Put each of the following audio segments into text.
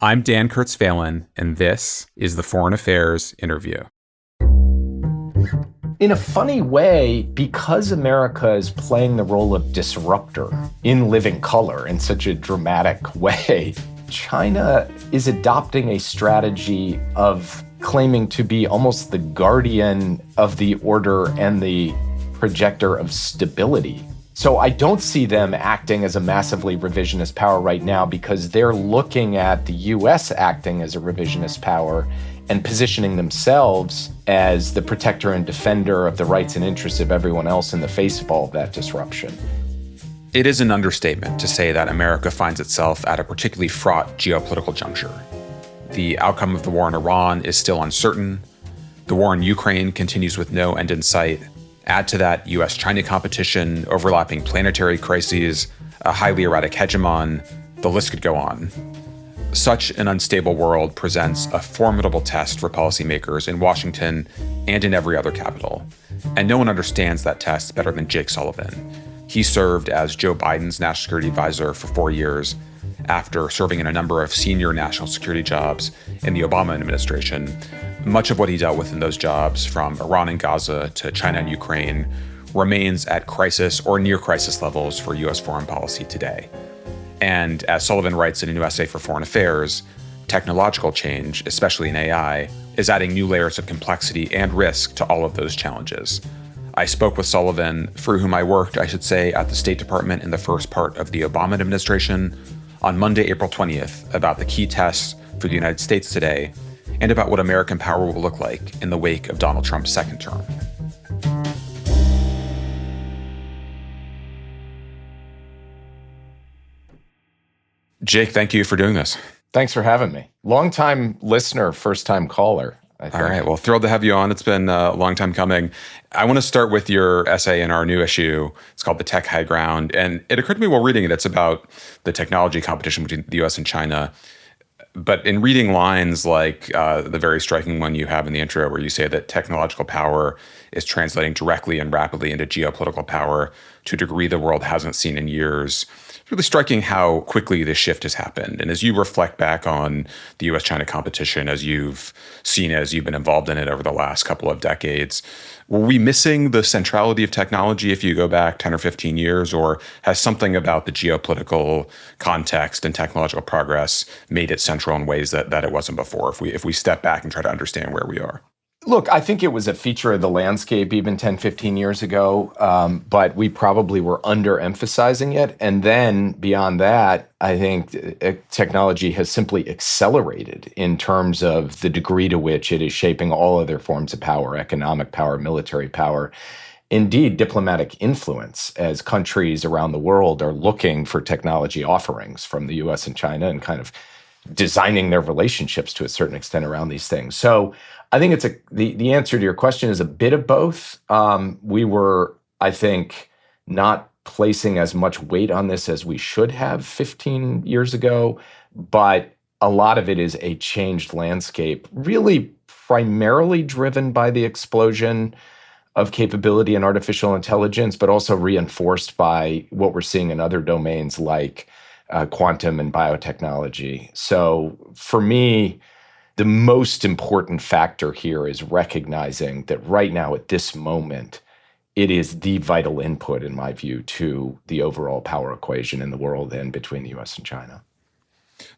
I'm Dan Kurtz-Phelan, and this is the Foreign Affairs Interview. In a funny way, because America is playing the role of disruptor in living color in such a dramatic way, China is adopting a strategy of claiming to be almost the guardian of the order and the projector of stability. So I don't see them acting as a massively revisionist power right now because they're looking at the U.S. acting as a revisionist power and positioning themselves as the protector and defender of the rights and interests of everyone else in the face of all of that disruption. It is an understatement to say that America finds itself at a particularly fraught geopolitical juncture. The outcome of the war in Iran is still uncertain. The war in Ukraine continues with no end in sight. Add to that U.S. China competition, overlapping planetary crises, a highly erratic hegemon. The list could go on. Such an unstable world presents a formidable test for policymakers in Washington and in every other capital. And no one understands that test better than Jake Sullivan. He served as Joe Biden's national security advisor for 4 years after serving in a number of senior national security jobs in the Obama administration. Much of what he dealt with in those jobs, from Iran and Gaza to China and Ukraine, remains at crisis or near crisis levels for U.S. foreign policy today. And as Sullivan writes in a new essay for Foreign Affairs, technological change, especially in AI, is adding new layers of complexity and risk to all of those challenges. I spoke with Sullivan, for whom I worked, I should say, at the State Department in the first part of the Obama administration, on Monday, April 20th, about the key tests for the United States today, and about what American power will look like in the wake of Donald Trump's second term. Jake, thank you for doing this. Thanks for having me. Long-time listener, first-time caller, I think. All right. Well, thrilled to have you on. It's been a long time coming. I want to start with your essay in our new issue. It's called The Tech High Ground. And it occurred to me while reading it, it's about the technology competition between the U.S. and China. But in reading lines like the very striking one you have in the intro, where you say that technological power is translating directly and rapidly into geopolitical power to a degree the world hasn't seen in years, it's really striking how quickly this shift has happened. And as you reflect back on the U.S.-China competition, as you've seen it, as you've been involved in it over the last couple of decades, were we missing the centrality of technology if you go back 10 or 15 years, or has something about the geopolitical context and technological progress made it central in ways that it wasn't before, if we step back and try to understand where we are? Look, I think it was a feature of the landscape even 10, 15 years ago, but we probably were underemphasizing it. And then beyond that, I think technology has simply accelerated in terms of the degree to which it is shaping all other forms of power, economic power, military power, indeed diplomatic influence, as countries around the world are looking for technology offerings from the U.S. and China and kind of designing their relationships to a certain extent around these things. So I think it's the answer to your question is a bit of both. We were, I think, not placing as much weight on this as we should have 15 years ago, but a lot of it is a changed landscape, really primarily driven by the explosion of capability in artificial intelligence, but also reinforced by what we're seeing in other domains like quantum and biotechnology. So for me, the most important factor here is recognizing that right now at this moment, it is the vital input, in my view, to the overall power equation in the world and between the U.S. and China.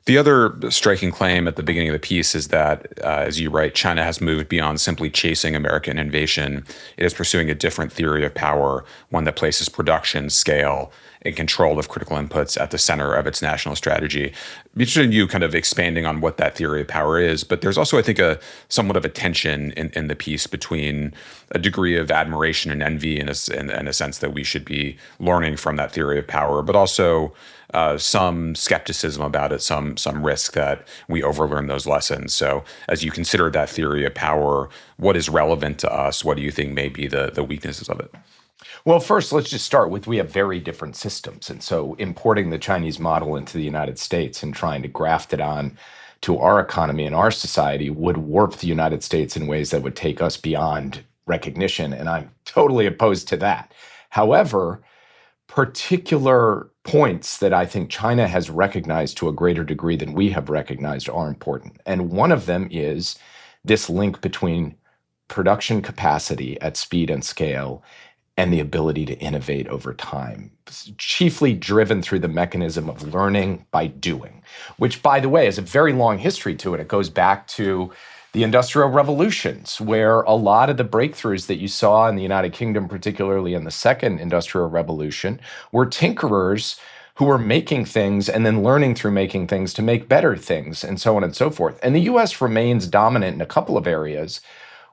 The other striking claim at the beginning of the piece is that, as you write, China has moved beyond simply chasing American innovation. It is pursuing a different theory of power, one that places production, scale, and control of critical inputs at the center of its national strategy. I'm interested in you kind of expanding on what that theory of power is, but there's also, I think, a somewhat of a tension in the piece between a degree of admiration and envy in a sense that we should be learning from that theory of power, but also some skepticism about it, some risk that we overlearn those lessons. So as you consider that theory of power, what is relevant to us? What do you think may be the weaknesses of it? Well, first, let's just start with we have very different systems. And so importing the Chinese model into the United States and trying to graft it on to our economy and our society would warp the United States in ways that would take us beyond recognition. And I'm totally opposed to that. However, particular points that I think China has recognized to a greater degree than we have recognized are important. And one of them is this link between production capacity at speed and scale and the ability to innovate over time, chiefly driven through the mechanism of learning by doing, which, by the way, has a very long history to it. It goes back to the Industrial Revolutions, where a lot of the breakthroughs that you saw in the United Kingdom, particularly in the Second Industrial Revolution, were tinkerers who were making things and then learning through making things to make better things, and so on and so forth. And the US remains dominant in a couple of areas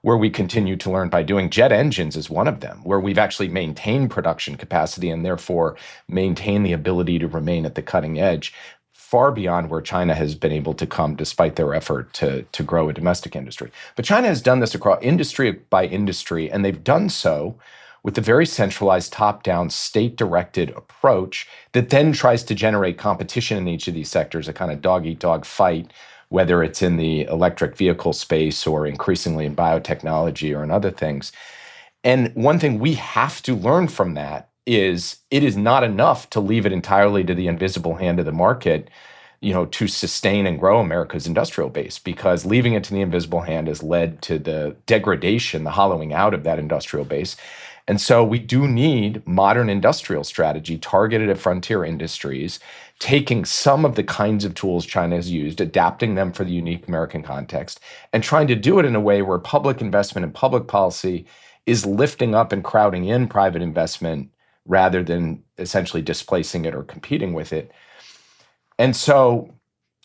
where we continue to learn by doing. Jet engines is one of them, where we've actually maintained production capacity and therefore maintain the ability to remain at the cutting edge, far beyond where China has been able to come despite their effort to grow a domestic industry. But China has done this across industry by industry, and they've done so with a very centralized, top-down, state-directed approach that then tries to generate competition in each of these sectors, a kind of dog-eat-dog fight, whether it's in the electric vehicle space or increasingly in biotechnology or in other things. And one thing we have to learn from that is it is not enough to leave it entirely to the invisible hand of the market, to sustain and grow America's industrial base, because leaving it to the invisible hand has led to the degradation, the hollowing out of that industrial base. And so we do need modern industrial strategy targeted at frontier industries, taking some of the kinds of tools China has used, adapting them for the unique American context, and trying to do it in a way where public investment and public policy is lifting up and crowding in private investment rather than essentially displacing it or competing with it. And so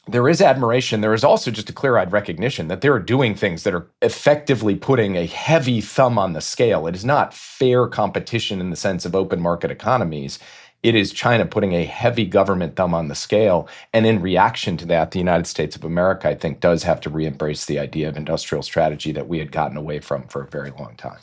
there is admiration. There is also just a clear-eyed recognition that they are doing things that are effectively putting a heavy thumb on the scale. It is not fair competition in the sense of open market economies. It is China putting a heavy government thumb on the scale. And in reaction to that, the United States of America, I think, does have to re-embrace the idea of industrial strategy that we had gotten away from for a very long time.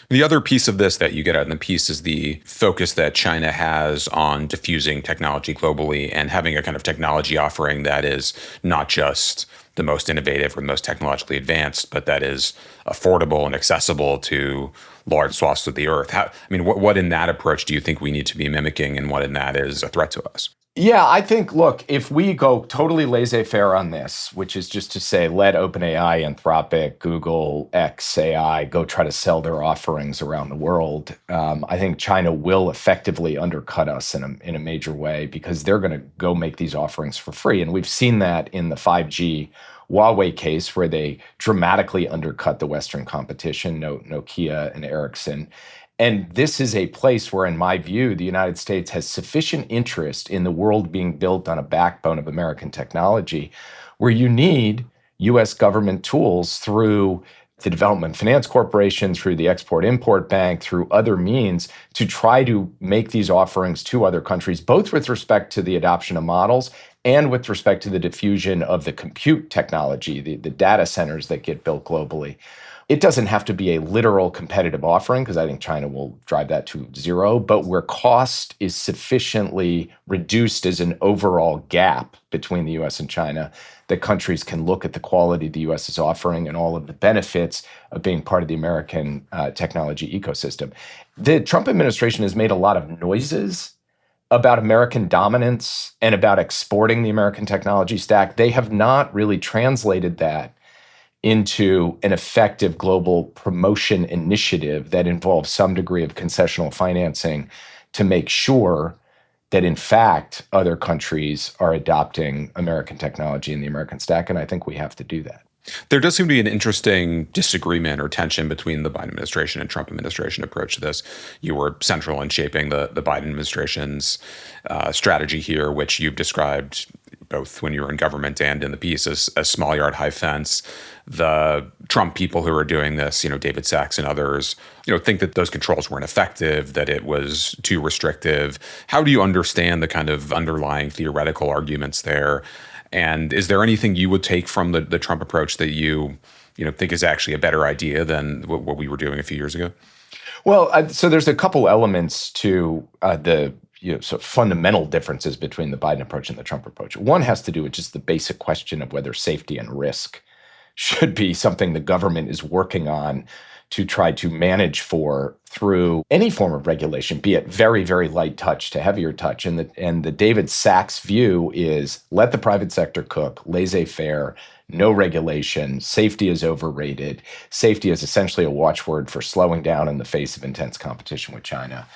The other piece of this that you get out in the piece is the focus that China has on diffusing technology globally and having a kind of technology offering that is not just the most innovative or the most technologically advanced, but that is affordable and accessible to large swaths of the earth. What in that approach do you think we need to be mimicking, and what in that is a threat to us? Yeah, I think, look, if we go totally laissez-faire on this, which is just to say, let OpenAI, Anthropic, Google, xAI go try to sell their offerings around the world, I think China will effectively undercut us in a major way, because they're going to go make these offerings for free. And we've seen that in the 5G Huawei case, where they dramatically undercut the Western competition, Nokia and Ericsson. And this is a place where, in my view, the United States has sufficient interest in the world being built on a backbone of American technology, where you need U.S. government tools through the Development Finance Corporation, through the Export-Import Bank, through other means to try to make these offerings to other countries, both with respect to the adoption of models and with respect to the diffusion of the compute technology, the data centers that get built globally. It doesn't have to be a literal competitive offering, because I think China will drive that to zero, but where cost is sufficiently reduced as an overall gap between the US and China, that countries can look at the quality the US is offering and all of the benefits of being part of the American technology ecosystem. The Trump administration has made a lot of noises about American dominance and about exporting the American technology stack. They have not really translated that into an effective global promotion initiative that involves some degree of concessional financing to make sure that, in fact, other countries are adopting American technology in the American stack. And I think we have to do that. There does seem to be an interesting disagreement or tension between the Biden administration and Trump administration approach to this. You were central in shaping the Biden administration's strategy here, which you've described both when you were in government and in the piece as small yard, high fence. The Trump people who are doing this, David Sachs and others, think that those controls weren't effective, that it was too restrictive. How do you understand the kind of underlying theoretical arguments there? And is there anything you would take from the Trump approach that you think is actually a better idea than what we were doing a few years ago? Well, so there's a couple elements to the sort of fundamental differences between the Biden approach and the Trump approach. One has to do with just the basic question of whether safety and risk should be something the government is working on to try to manage for through any form of regulation, be it very, very light touch to heavier touch. And the David Sachs view is let the private sector cook, laissez-faire, no regulation, safety is overrated. Safety is essentially a watchword for slowing down in the face of intense competition with China.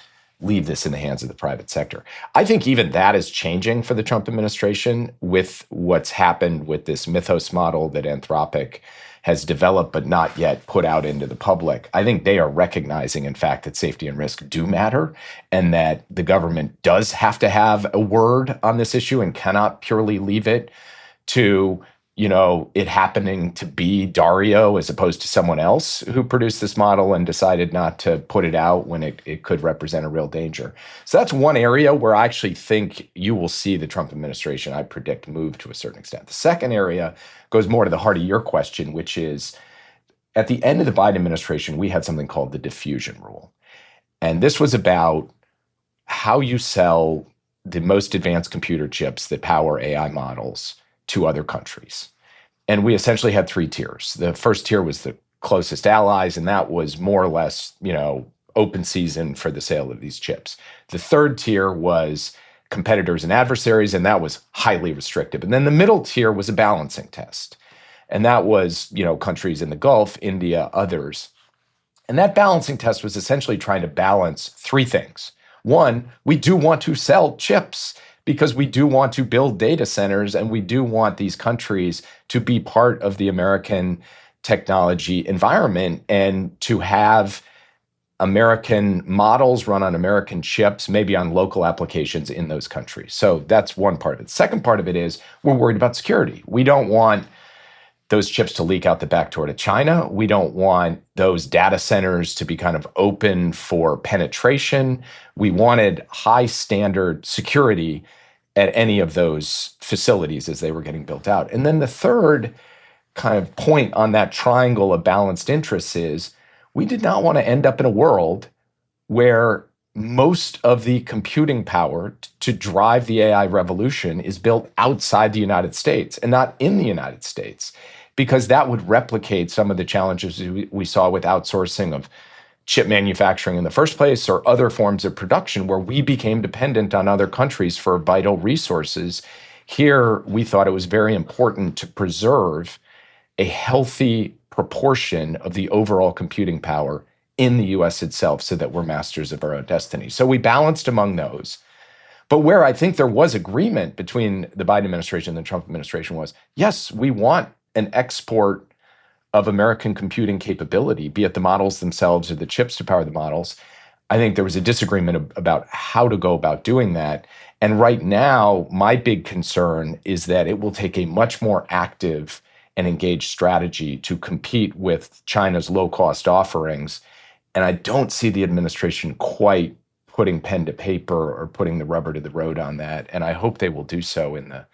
Leave this in the hands of the private sector. I think even that is changing for the Trump administration with what's happened with this Mythos model that Anthropic has developed but not yet put out into the public. I think they are recognizing, in fact, that safety and risk do matter and that the government does have to have a word on this issue and cannot purely leave it to it happening to be Dario as opposed to someone else who produced this model and decided not to put it out when it could represent a real danger. So that's one area where I actually think you will see the Trump administration, I predict, move to a certain extent. The second area goes more to the heart of your question, which is at the end of the Biden administration, we had something called the diffusion rule. And this was about how you sell the most advanced computer chips that power AI models to other countries. And we essentially had three tiers. The first tier was the closest allies, and that was more or less, open season for the sale of these chips. The third tier was competitors and adversaries, and that was highly restrictive. And then the middle tier was a balancing test. And that was, countries in the Gulf, India, others. And that balancing test was essentially trying to balance three things. One, we do want to sell chips because we do want to build data centers and we do want these countries to be part of the American technology environment and to have American models run on American chips, maybe on local applications in those countries. So that's one part of it. The second part of it is we're worried about security. We don't want those chips to leak out the back door to China. We don't want those data centers to be kind of open for penetration. We wanted high standard security at any of those facilities as they were getting built out. And then the third kind of point on that triangle of balanced interests is we did not want to end up in a world where most of the computing power to drive the AI revolution is built outside the United States and not in the United States, because that would replicate some of the challenges we saw with outsourcing of chip manufacturing in the first place or other forms of production where we became dependent on other countries for vital resources. Here, we thought it was very important to preserve a healthy proportion of the overall computing power in the US itself so that we're masters of our own destiny. So we balanced among those. But where I think there was agreement between the Biden administration and the Trump administration was, yes, we want an export of American computing capability, be it the models themselves or the chips to power the models. I think there was a disagreement about how to go about doing that. And right now, my big concern is that it will take a much more active and engaged strategy to compete with China's low-cost offerings. And I don't see the administration quite putting pen to paper or putting the rubber to the road on that. And I hope they will do so in the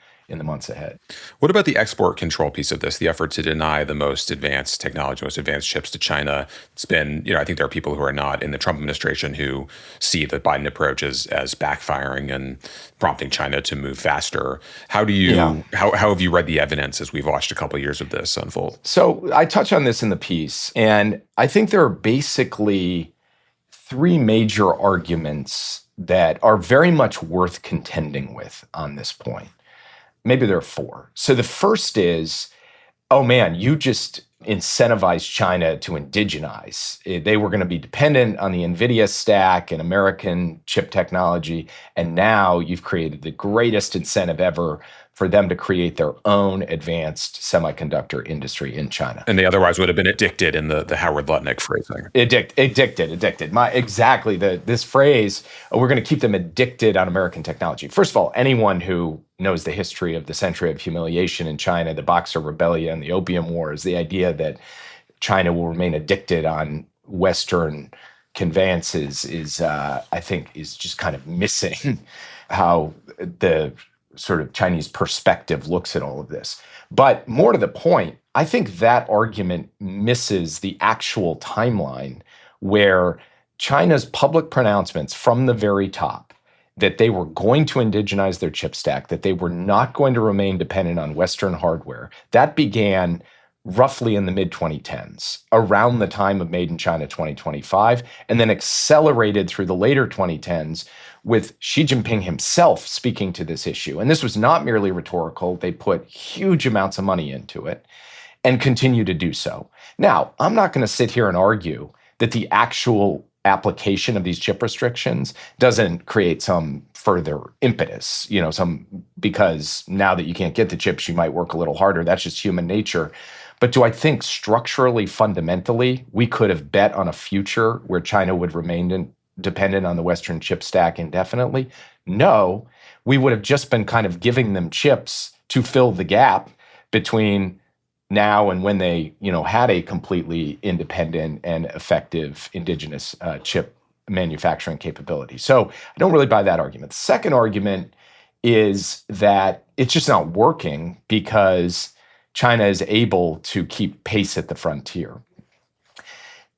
months ahead. What about the export control piece of this, the effort to deny the most advanced technology, most advanced chips to China? It's been, I think there are people who are not in the Trump administration who see the Biden approach as backfiring and prompting China to move faster. How have you read the evidence as we've watched a couple of years of this unfold? So I touch on this in the piece, and I think there are basically three major arguments that are very much worth contending with on this point. Maybe there are four. So the first is, oh man, you just incentivized China to indigenize. They were going to be dependent on the NVIDIA stack and American chip technology. And now you've created the greatest incentive ever for them to create their own advanced semiconductor industry in China. And they otherwise would have been addicted in the Howard Lutnick phrasing. Addicted. Exactly. This phrase, we're going to keep them addicted on American technology. First of all, anyone who knows the history of the century of humiliation in China, the Boxer Rebellion, the Opium Wars, the idea that China will remain addicted on Western conveyances is just kind of missing how the sort of Chinese perspective looks at all of this. But more to the point, I think that argument misses the actual timeline where China's public pronouncements from the very top that they were going to indigenize their chip stack, that they were not going to remain dependent on Western hardware, that began roughly in the mid-2010s, around the time of Made in China 2025, and then accelerated through the later 2010s with Xi Jinping himself speaking to this issue. And this was not merely rhetorical. They put huge amounts of money into it and continue to do so. Now, I'm not going to sit here and argue that the actual application of these chip restrictions doesn't create some further impetus, because now that you can't get the chips, you might work a little harder. That's just human nature. But do I think structurally, fundamentally, we could have bet on a future where China would remain dependent on the Western chip stack indefinitely? No, we would have just been kind of giving them chips to fill the gap between now and when they, had a completely independent and effective indigenous chip manufacturing capability. So I don't really buy that argument. The second argument is that it's just not working because China is able to keep pace at the frontier.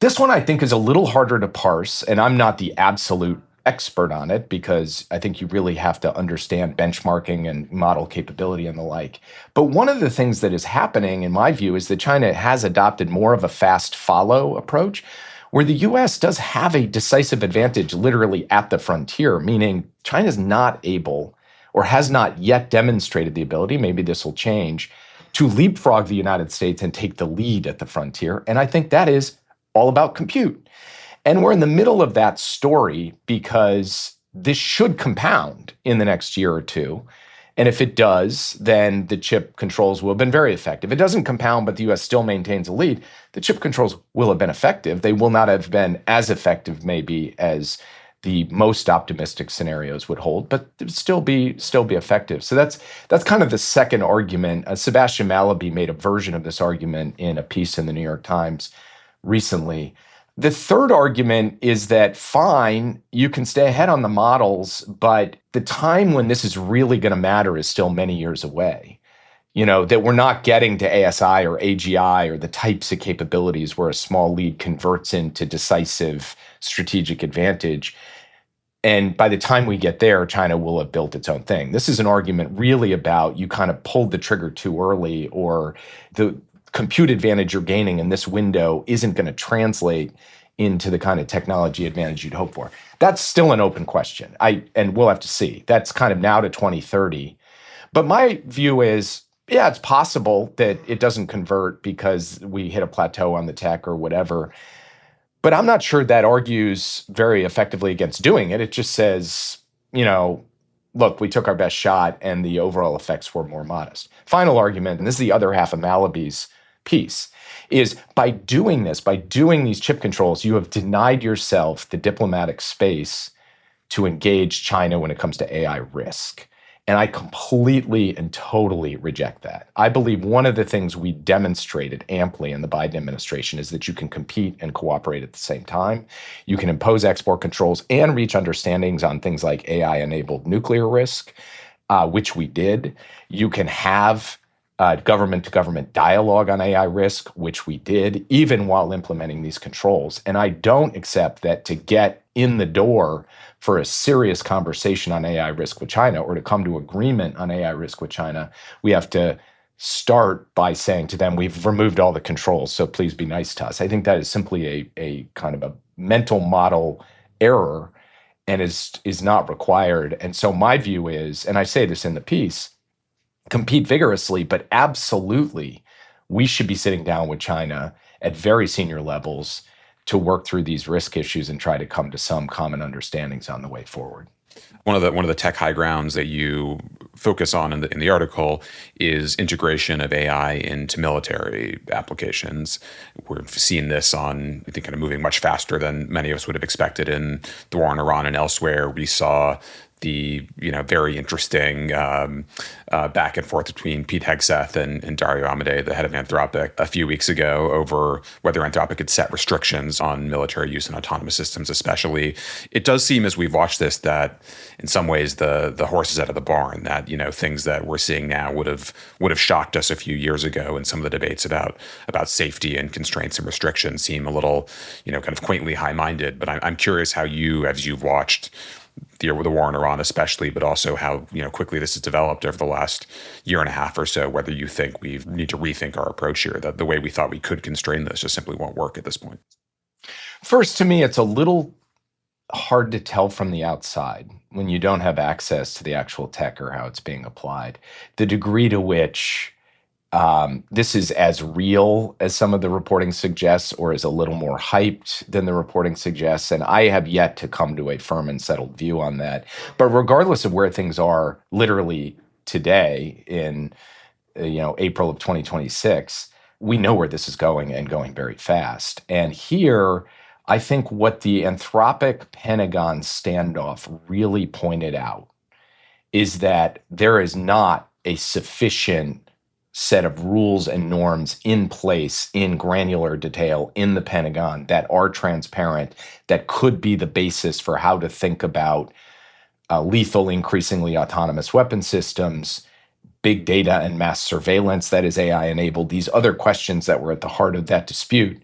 This one I think is a little harder to parse, and I'm not the absolute expert on it because I think you really have to understand benchmarking and model capability and the like. But one of the things that is happening, in my view, is that China has adopted more of a fast follow approach, where the U.S. does have a decisive advantage literally at the frontier, meaning China's not able or has not yet demonstrated the ability, maybe this will change, to leapfrog the United States and take the lead at the frontier. And I think that is all about compute. And we're in the middle of that story because this should compound in the next year or two. And if it does, then the chip controls will have been very effective. It doesn't compound, but the U.S. still maintains a lead. The chip controls will have been effective. They will not have been as effective, maybe, as the most optimistic scenarios would hold, but it would still be effective. So that's kind of the second argument. Sebastian Mallaby made a version of this argument in a piece in the New York Times recently. The third argument is that, fine, you can stay ahead on the models, but the time when this is really going to matter is still many years away. That we're not getting to ASI or AGI or the types of capabilities where a small lead converts into decisive strategic advantage. And by the time we get there, China will have built its own thing. This is an argument really about you kind of pulled the trigger too early, or the compute advantage you're gaining in this window isn't going to translate into the kind of technology advantage you'd hope for. That's still an open question. And we'll have to see. That's kind of now to 2030. But my view is, yeah, it's possible that it doesn't convert because we hit a plateau on the tech or whatever. But I'm not sure that argues very effectively against doing it. It just says, look, we took our best shot and the overall effects were more modest. Final argument, and this is the other half of Mallaby's piece, is by doing these chip controls, you have denied yourself the diplomatic space to engage China when it comes to AI risk. And I completely and totally reject that. I believe one of the things we demonstrated amply in the Biden administration is that you can compete and cooperate at the same time. You can impose export controls and reach understandings on things like AI-enabled nuclear risk, which we did. You can have government-to-government dialogue on AI risk, which we did, even while implementing these controls. And I don't accept that to get in the door for a serious conversation on AI risk with China, or to come to agreement on AI risk with China, we have to start by saying to them, we've removed all the controls, so please be nice to us. I think that is simply a kind of a mental model error and is not required. And so my view is, and I say this in the piece, compete vigorously, but absolutely we should be sitting down with China at very senior levels to work through these risk issues and try to come to some common understandings on the way forward. One of the tech high grounds that you focus on in the article is integration of AI into military applications. We've seen this I think, kind of moving much faster than many of us would have expected in the war in Iran and elsewhere. We saw the very interesting back and forth between Pete Hegseth and Dario Amodei, the head of Anthropic, a few weeks ago over whether Anthropic could set restrictions on military use and autonomous systems especially. It does seem, as we've watched this, that in some ways the horse is out of the barn, that things that we're seeing now would have shocked us a few years ago, and some of the debates about safety and constraints and restrictions seem a little kind of quaintly high-minded. But I'm curious how you, as you've watched the war in Iran especially, but also how quickly this has developed over the last year and a half or so, whether you think we need to rethink our approach here, that the way we thought we could constrain this just simply won't work at this point. First, to me, it's a little hard to tell from the outside when you don't have access to the actual tech or how it's being applied, the degree to which this is as real as some of the reporting suggests or is a little more hyped than the reporting suggests. And I have yet to come to a firm and settled view on that. But regardless of where things are literally today in April of 2026, we know where this is going and going very fast. And here, I think what the Anthropic Pentagon standoff really pointed out is that there is not a sufficient set of rules and norms in place in granular detail in the Pentagon that are transparent, that could be the basis for how to think about lethal, increasingly autonomous weapon systems, big data and mass surveillance that is AI enabled, these other questions that were at the heart of that dispute.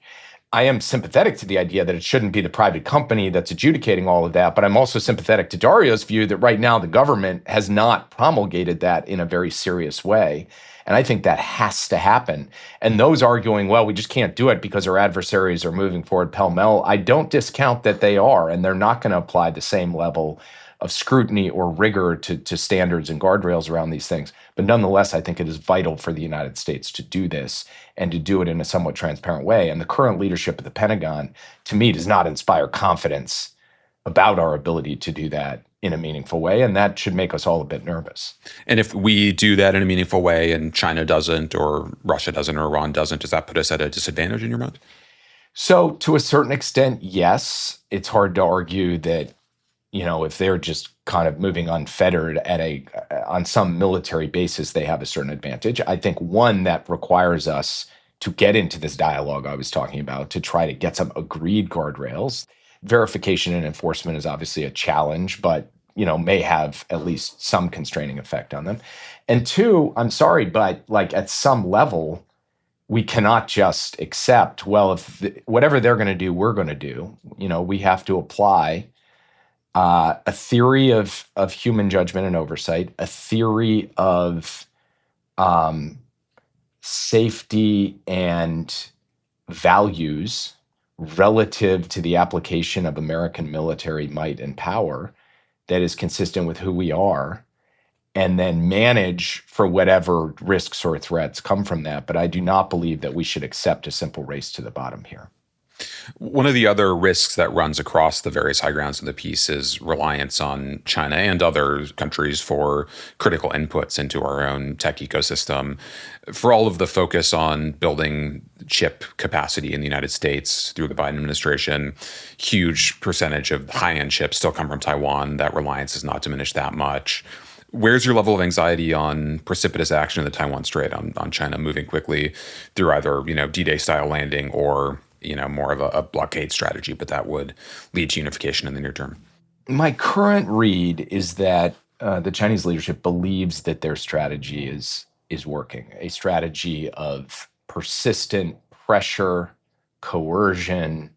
I am sympathetic to the idea that it shouldn't be the private company that's adjudicating all of that, but I'm also sympathetic to Dario's view that right now the government has not promulgated that in a very serious way. And I think that has to happen. And those arguing, well, we just can't do it because our adversaries are moving forward pell-mell, I don't discount that they are, and they're not going to apply the same level of scrutiny or rigor to standards and guardrails around these things. But nonetheless, I think it is vital for the United States to do this and to do it in a somewhat transparent way. And the current leadership of the Pentagon, to me, does not inspire confidence about our ability to do that in a meaningful way. And that should make us all a bit nervous. And if we do that in a meaningful way and China doesn't, or Russia doesn't, or Iran doesn't, does that put us at a disadvantage in your mind? So to a certain extent, yes. It's hard to argue that if they're just kind of moving unfettered on some military basis, they have a certain advantage. I think one that requires us to get into this dialogue I was talking about, to try to get some agreed guardrails. Verification and enforcement is obviously a challenge, but may have at least some constraining effect on them. And two, I'm sorry, but at some level, we cannot just accept, well, if whatever they're going to do, we're going to do. We have to apply a theory of human judgment and oversight, a theory of safety and values relative to the application of American military might and power that is consistent with who we are, and then manage for whatever risks or threats come from that. But I do not believe that we should accept a simple race to the bottom here. One of the other risks that runs across the various high grounds in the piece is reliance on China and other countries for critical inputs into our own tech ecosystem. For all of the focus on building chip capacity in the United States through the Biden administration, huge percentage of high-end chips still come from Taiwan. That reliance has not diminished that much. Where's your level of anxiety on precipitous action in the Taiwan Strait, on China moving quickly through either D-Day style landing or more of a blockade strategy, but that would lead to unification in the near term? My current read is that the Chinese leadership believes that their strategy is working, a strategy of persistent pressure, coercion,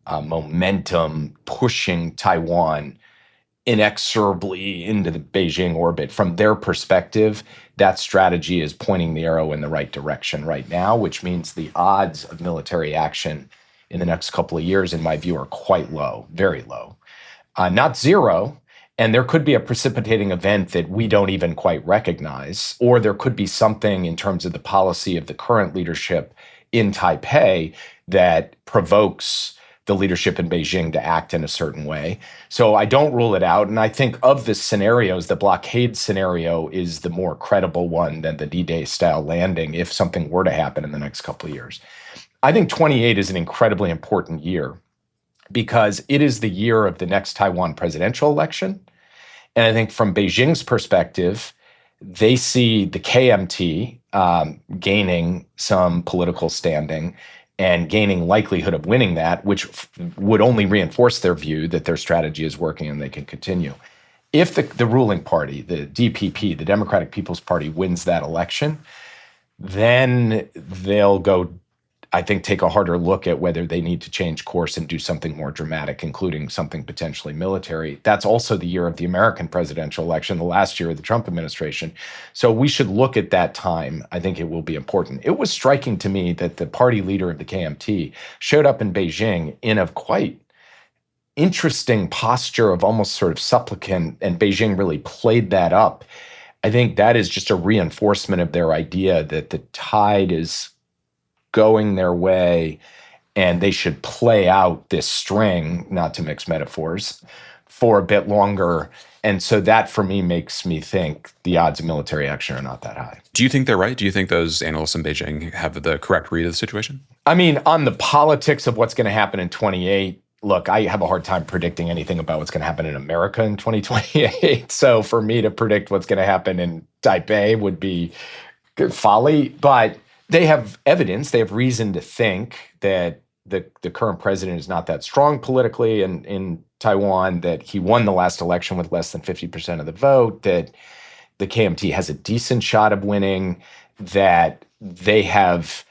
momentum, pushing Taiwan inexorably into the Beijing orbit. From their perspective, that strategy is pointing the arrow in the right direction right now, which means the odds of military action in the next couple of years, in my view, are quite low, very low. Not zero, and there could be a precipitating event that we don't even quite recognize, or there could be something in terms of the policy of the current leadership in Taipei that provokes the leadership in Beijing to act in a certain way. So I don't rule it out. And I think of the scenarios, the blockade scenario is the more credible one than the D-Day style landing if something were to happen in the next couple of years. I think 28 is an incredibly important year because it is the year of the next Taiwan presidential election. And I think from Beijing's perspective, they see the KMT gaining some political standing and gaining likelihood of winning that, which would only reinforce their view that their strategy is working and they can continue. If the ruling party, the DPP, the Democratic People's Party, wins that election, then they'll go I think, take a harder look at whether they need to change course and do something more dramatic, including something potentially military. That's also the year of the American presidential election, the last year of the Trump administration. So we should look at that time. I think it will be important. It was striking to me that the party leader of the KMT showed up in Beijing in a quite interesting posture of almost sort of supplicant, and Beijing really played that up. I think that is just a reinforcement of their idea that the tide is going their way and they should play out this string, not to mix metaphors, for a bit longer. And so that, for me, makes me think the odds of military action are not that high. Do you think they're right? Do you think those analysts in Beijing have the correct read of the situation? I mean, on the politics of what's going to happen in 28, look, I have a hard time predicting anything about what's going to happen in America in 2028. So for me to predict what's going to happen in Taipei would be folly. But they have evidence, they have reason to think that the current president is not that strong politically in Taiwan, that he won the last election with less than 50% of the vote, that the KMT has a decent shot of winning, that they have,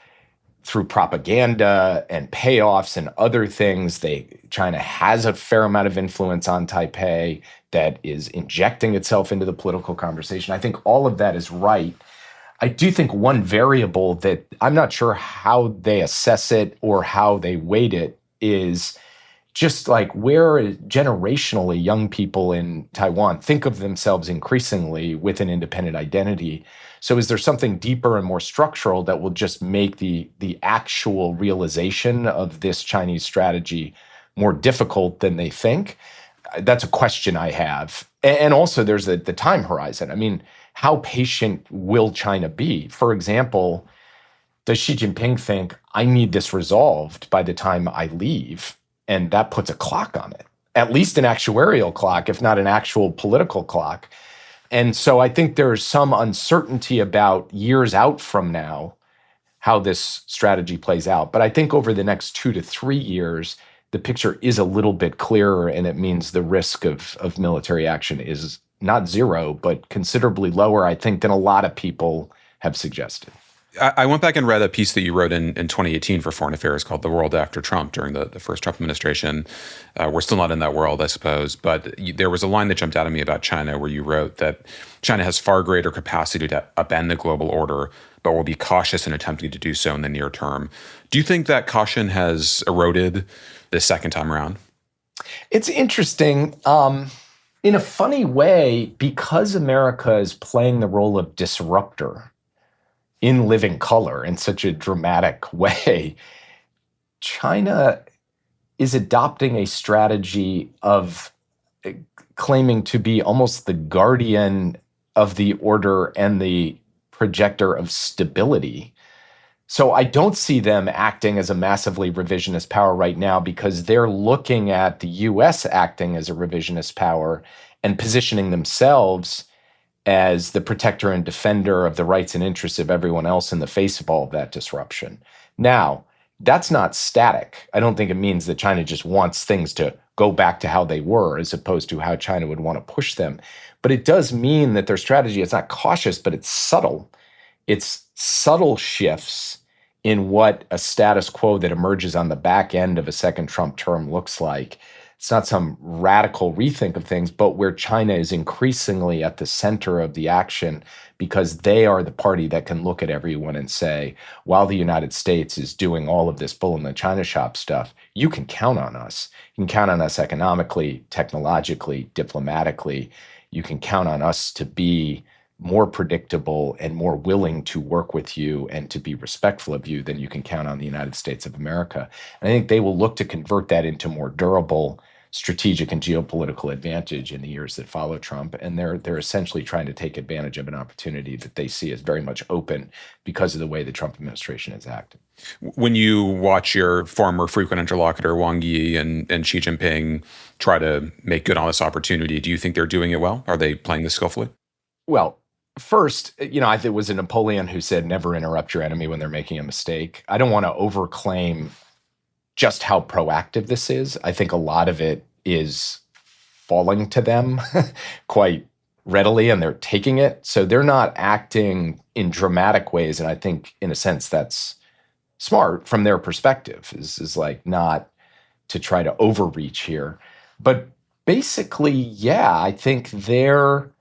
through propaganda and payoffs and other things, China has a fair amount of influence on Taipei that is injecting itself into the political conversation. I think all of that is right. I do think one variable that I'm not sure how they assess it or how they weight it is just like where generationally young people in Taiwan think of themselves increasingly with an independent identity. So is there something deeper and more structural that will just make the actual realization of this Chinese strategy more difficult than they think? That's a question I have. And also there's the time horizon. I mean, how patient will China be? For example, does Xi Jinping think, I need this resolved by the time I leave? And that puts a clock on it, at least an actuarial clock, if not an actual political clock. And so I think there's some uncertainty about years out from now how this strategy plays out. But I think over the next 2 to 3 years, the picture is a little bit clearer, and it means the risk of military action is not zero, but considerably lower, I think, than a lot of people have suggested. I went back and read a piece that you wrote in 2018 for Foreign Affairs called The World After Trump during the first Trump administration. We're still not in that world, I suppose, but there was a line that jumped out at me about China where you wrote that China has far greater capacity to upend the global order, but will be cautious in attempting to do so in the near term. Do you think that caution has eroded this second time around? It's interesting. In a funny way, because America is playing the role of disruptor in living color in such a dramatic way, China is adopting a strategy of claiming to be almost the guardian of the order and the projector of stability. So I don't see them acting as a massively revisionist power right now because they're looking at the U.S. acting as a revisionist power and positioning themselves as the protector and defender of the rights and interests of everyone else in the face of all of that disruption. Now, that's not static. I don't think it means that China just wants things to go back to how they were as opposed to how China would want to push them. But it does mean that their strategy is not cautious, but it's subtle. It's subtle shifts in what a status quo that emerges on the back end of a second Trump term looks like. It's not some radical rethink of things, but where China is increasingly at the center of the action because they are the party that can look at everyone and say, while the United States is doing all of this bull in the China shop stuff, you can count on us. You can count on us economically, technologically, diplomatically. You can count on us to be more predictable and more willing to work with you and to be respectful of you than you can count on the United States of America. And I think they will look to convert that into more durable strategic and geopolitical advantage in the years that follow Trump. And they're essentially trying to take advantage of an opportunity that they see as very much open because of the way the Trump administration has acted. When you watch your former frequent interlocutor, Wang Yi, and Xi Jinping try to make good on this opportunity, do you think they're doing it well? Are they playing this skillfully? Well, first, I think it was Napoleon who said, never interrupt your enemy when they're making a mistake. I don't want to overclaim just how proactive this is. I think a lot of it is falling to them quite readily, and they're taking it. So they're not acting in dramatic ways. And I think, in a sense, that's smart from their perspective, is like not to try to overreach here. But basically, yeah, I think their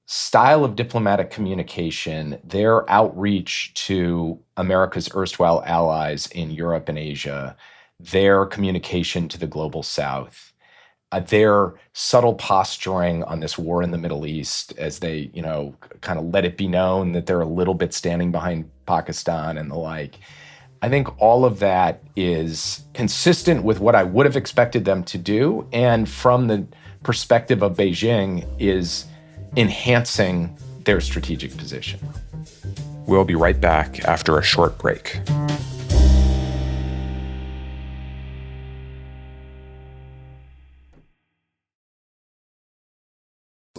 style of diplomatic communication, their outreach to America's erstwhile allies in Europe and Asia, their communication to the global South, their subtle posturing on this war in the Middle East as they, kind of let it be known that they're a little bit standing behind Pakistan and the like. I think all of that is consistent with what I would have expected them to do. And from the perspective of Beijing, is enhancing their strategic position. We'll be right back after a short break.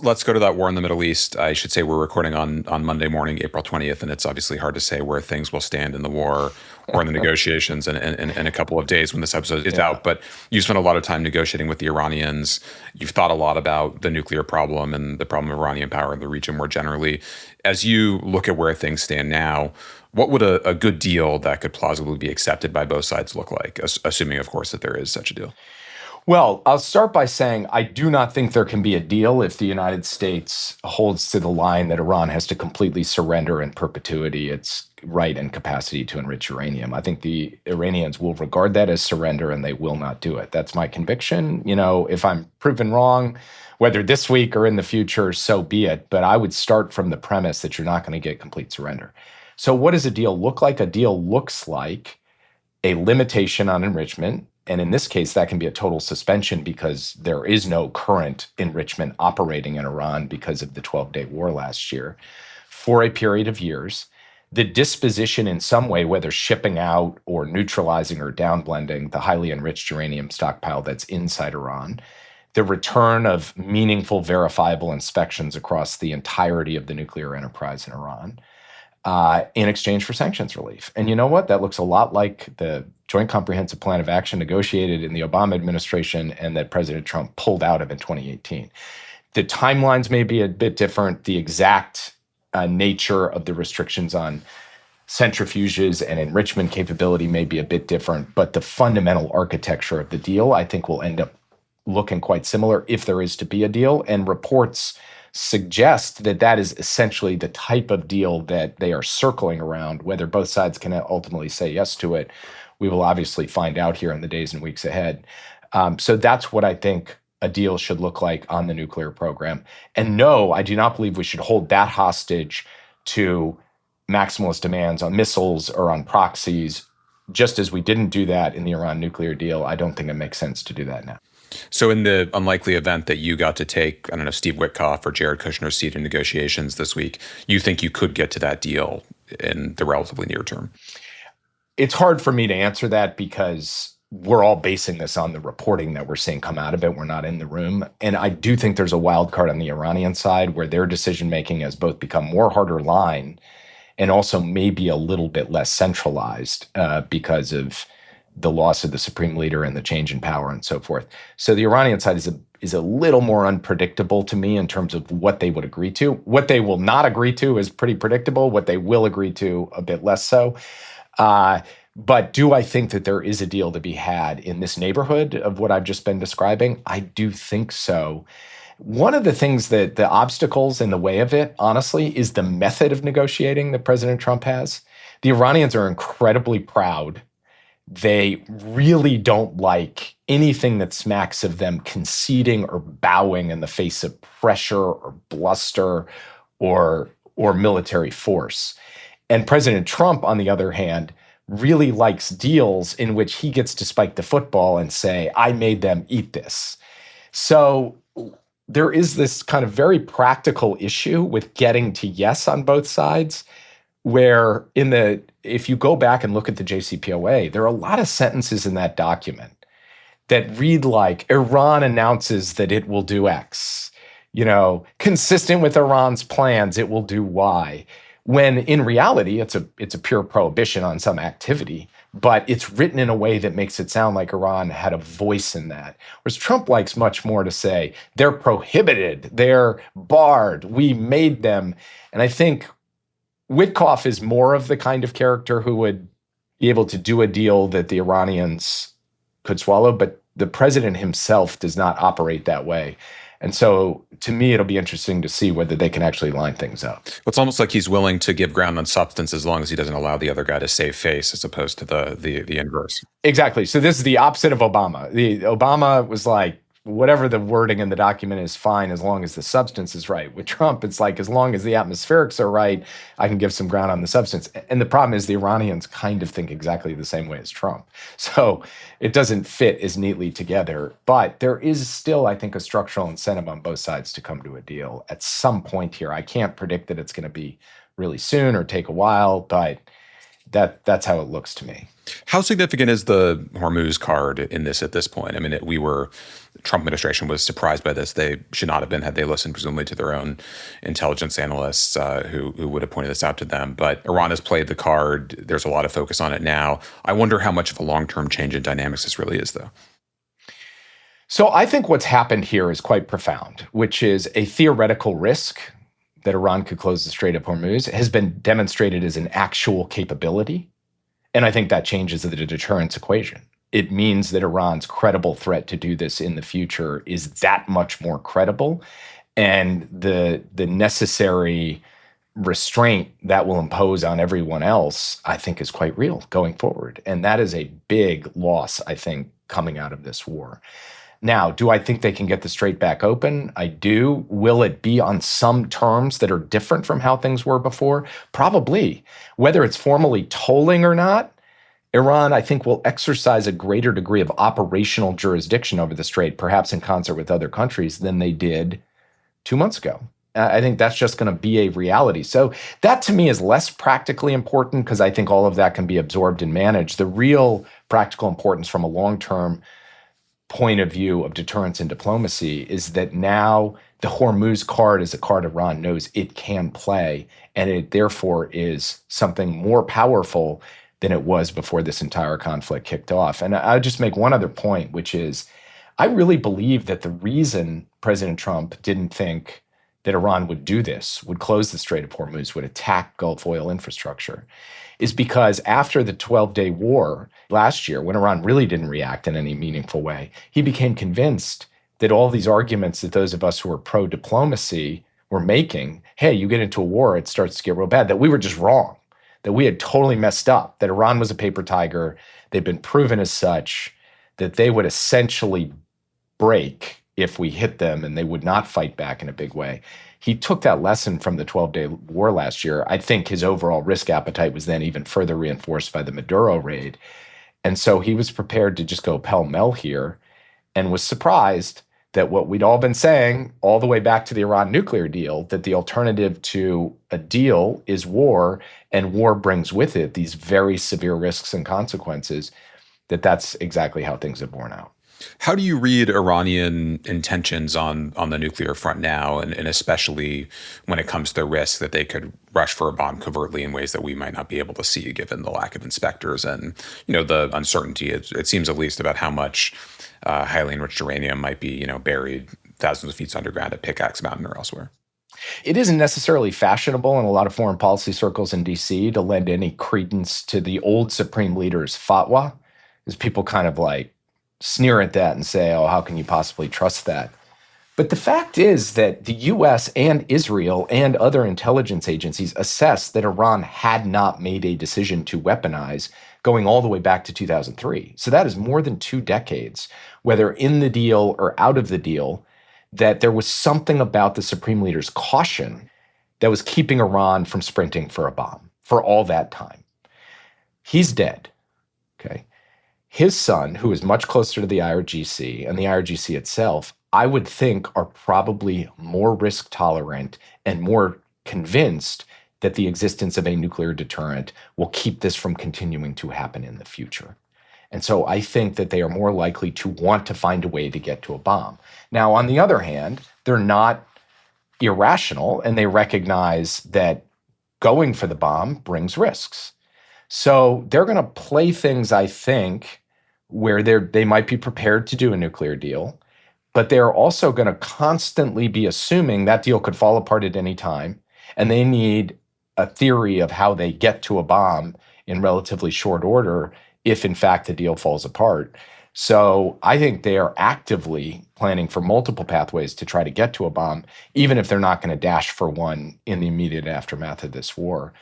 Let's go to that war in the Middle East. I should say we're recording on Monday morning, April 20th, and it's obviously hard to say where things will stand in the war or in the negotiations in a couple of days when this episode is out. But you spent a lot of time negotiating with the Iranians. You've thought a lot about the nuclear problem and the problem of Iranian power in the region more generally. As you look at where things stand now, what would a good deal that could plausibly be accepted by both sides look like, assuming, of course, that there is such a deal? Well, I'll start by saying I do not think there can be a deal if the United States holds to the line that Iran has to completely surrender in perpetuity its right and capacity to enrich uranium. I think the Iranians will regard that as surrender and they will not do it. That's my conviction. If I'm proven wrong, whether this week or in the future, so be it. But I would start from the premise that you're not going to get complete surrender. So what does a deal look like? A deal looks like a limitation on enrichment. And in this case, that can be a total suspension because there is no current enrichment operating in Iran because of the 12-day war last year for a period of years. The disposition in some way, whether shipping out or neutralizing or downblending the highly enriched uranium stockpile that's inside Iran. The return of meaningful, verifiable inspections across the entirety of the nuclear enterprise in Iran. In exchange for sanctions relief. And you know what? That looks a lot like the Joint Comprehensive Plan of Action negotiated in the Obama administration and that President Trump pulled out of in 2018. The timelines may be a bit different. The exact nature of the restrictions on centrifuges and enrichment capability may be a bit different, but the fundamental architecture of the deal, I think, will end up looking quite similar if there is to be a deal. And reports suggest that that is essentially the type of deal that they are circling around. Whether both sides can ultimately say yes to it, we will obviously find out here in the days and weeks ahead. So that's what I think a deal should look like on the nuclear program. And no, I do not believe we should hold that hostage to maximalist demands on missiles or on proxies. Just as we didn't do that in the Iran nuclear deal, I don't think it makes sense to do that now. So in the unlikely event that you got to take, I don't know, Steve Witkoff or Jared Kushner's seat in negotiations this week, you think you could get to that deal in the relatively near term? It's hard for me to answer that because we're all basing this on the reporting that we're seeing come out of it. We're not in the room. And I do think there's a wild card on the Iranian side where their decision-making has both become more harder line and also maybe a little bit less centralized because of the loss of the supreme leader and the change in power and so forth. So the Iranian side is a little more unpredictable to me in terms of what they would agree to. What they will not agree to is pretty predictable. What they will agree to, a bit less so. But do I think that there is a deal to be had in this neighborhood of what I've just been describing? I do think so. One of the things that the obstacles in the way of it, honestly, is the method of negotiating that President Trump has. The Iranians are incredibly proud. They really don't like anything that smacks of them conceding or bowing in the face of pressure or bluster or military force. And President Trump, on the other hand, really likes deals in which he gets to spike the football and say, I made them eat this. So there is this kind of very practical issue with getting to yes on both sides, where if you go back and look at the JCPOA, there are a lot of sentences in that document that read like Iran announces that it will do X, consistent with Iran's plans, it will do Y. When in reality, it's a pure prohibition on some activity, but it's written in a way that makes it sound like Iran had a voice in that. Whereas Trump likes much more to say, they're prohibited, they're barred, we made them. And I think Witkoff is more of the kind of character who would, be able to do a deal that the Iranians could swallow, but the president himself does not operate that way. And so to me, it'll be interesting to see whether they can actually line things up. It's almost like he's willing to give ground on substance as long as he doesn't allow the other guy to save face, as opposed to the inverse. Exactly. So this is the opposite of Obama. Obama was like, whatever the wording in the document is fine as long as the substance is right. With Trump, it's like, as long as the atmospherics are right, I can give some ground on the substance. And the problem is the Iranians kind of think exactly the same way as Trump. So it doesn't fit as neatly together. But there is still, I think, a structural incentive on both sides to come to a deal at some point here. I can't predict that it's going to be really soon or take a while, but that's how it looks to me. How significant is the Hormuz card in this at this point? I mean, Trump administration was surprised by this. They should not have been had they listened, presumably, to their own intelligence analysts who would have pointed this out to them. But Iran has played the card. There's a lot of focus on it now. I wonder how much of a long-term change in dynamics this really is, though. So I think what's happened here is quite profound, which is a theoretical risk that Iran could close the Strait of Hormuz has been demonstrated as an actual capability. And I think that changes the deterrence equation. It means that Iran's credible threat to do this in the future is that much more credible. And the necessary restraint that will impose on everyone else, I think, is quite real going forward. And that is a big loss, I think, coming out of this war. Now, do I think they can get the strait back open? I do. Will it be on some terms that are different from how things were before? Probably. Whether it's formally tolling or not, Iran, I think, will exercise a greater degree of operational jurisdiction over the strait, perhaps in concert with other countries, than they did 2 months ago. I think that's just going to be a reality. So that, to me, is less practically important because I think all of that can be absorbed and managed. The real practical importance from a long-term point of view of deterrence and diplomacy is that now the Hormuz card is a card Iran knows it can play, and it therefore is something more powerful than it was before this entire conflict kicked off. And I'll just make one other point, which is I really believe that the reason President Trump didn't think that Iran would do this, would close the Strait of Hormuz, would attack Gulf oil infrastructure, is because after the 12-day war last year, when Iran really didn't react in any meaningful way, he became convinced that all these arguments that those of us who were pro-diplomacy were making, hey, you get into a war, it starts to get real bad, that we were just wrong, that we had totally messed up, that Iran was a paper tiger, they'd been proven as such, that they would essentially break if we hit them and they would not fight back in a big way. He took that lesson from the 12-day war last year. I think his overall risk appetite was then even further reinforced by the Maduro raid. And so he was prepared to just go pell-mell here and was surprised that what we'd all been saying all the way back to the Iran nuclear deal, that the alternative to a deal is war, and war brings with it these very severe risks and consequences, that's exactly how things have borne out. How do you read Iranian intentions on the nuclear front now, and especially when it comes to the risk that they could rush for a bomb covertly in ways that we might not be able to see given the lack of inspectors and the uncertainty, it seems at least, about how much highly enriched uranium might be buried thousands of feet underground at Pickaxe Mountain or elsewhere? It isn't necessarily fashionable in a lot of foreign policy circles in D.C. to lend any credence to the old supreme leader's fatwa, because people kind of like sneer at that and say, oh, how can you possibly trust that? But the fact is that the U.S. and Israel and other intelligence agencies assessed that Iran had not made a decision to weaponize going all the way back to 2003. So that is more than 2 decades, whether in the deal or out of the deal, that there was something about the supreme leader's caution that was keeping Iran from sprinting for a bomb for all that time. He's dead, okay? His son, who is much closer to the IRGC and the IRGC itself, I would think are probably more risk tolerant and more convinced that the existence of a nuclear deterrent will keep this from continuing to happen in the future. And so I think that they are more likely to want to find a way to get to a bomb. Now, on the other hand, they're not irrational, and they recognize that going for the bomb brings risks. So they're going to play things, I think, where they might be prepared to do a nuclear deal, but they're also going to constantly be assuming that deal could fall apart at any time, and they need a theory of how they get to a bomb in relatively short order if, in fact, the deal falls apart. So I think they are actively planning for multiple pathways to try to get to a bomb, even if they're not going to dash for one in the immediate aftermath of this war.